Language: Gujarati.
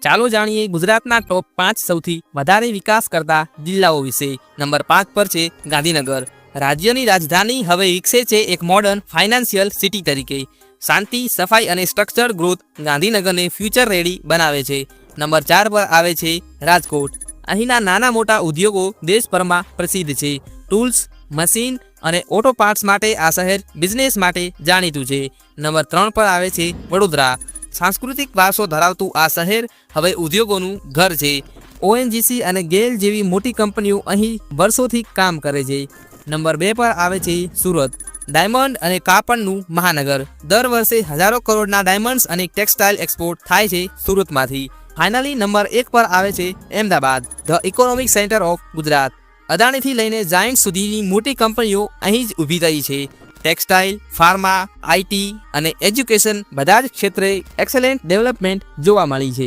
ચાલો જાણીએ ગુજરાતના ટોપ 5 સૌથી વધારે વિકાસ કરતા જિલ્લાઓ વિશે। નંબર 5 પર છે ગાંધીનગર। રાજ્યની રાજધાની હવે વિકસે છે એક મોડર્ન ફાઇનાન્શિયલ સિટી તરીકે। શાંતિ, સફાઈ અને સ્ટ્રક્ચર ગ્રોથ ગાંધીનગરને ફ્યુચર રેડી બનાવે છે। નંબર 4 પર આવે છે રાજકોટ। અહીંના નાના મોટા ઉદ્યોગો દેશભરમાં પ્રસિદ્ધ છે। ટૂલ્સ, મશીન અને ઓટો પાર્ટ્સ માટે આ શહેર બિઝનેસ માટે જાણીતું છે। નંબર 3 પર આવે છે વડોદરા। સાંસ્કૃતિક વારસો ધરાવતું આ શહેર હવે ઉદ્યોગોનું ઘર છે। ઓએનજીસી અને ગેલ જેવી મોટી કંપનીઓ અહીં વર્ષોથી કામ કરે છે। નંબર 2 પર આવે છે સુરત। ડાયમંડ અને કાપડનું મહાનગર। દર વર્ષે હજારો કરોડના ડાયમંડ્સ અને ટેક્સટાઇલ એક્સપોર્ટ થાય છે સુરતમાંથી। ફાઇનલી નંબર 1 પર આવે છે Ahmedabad, the economic centre of Gujarat. અદાણીથી લઈને જાયન્ટ સુધીની મોટી કંપનીઓ અહીં જ ઊભી રહી છે। ટેક્સટાઇલ, ફાર્મા, આઈટી અને એજ્યુકેશન બધા જ ક્ષેત્રે એક્સેલન્ટ ડેવલપમેન્ટ જોવા મળી છે।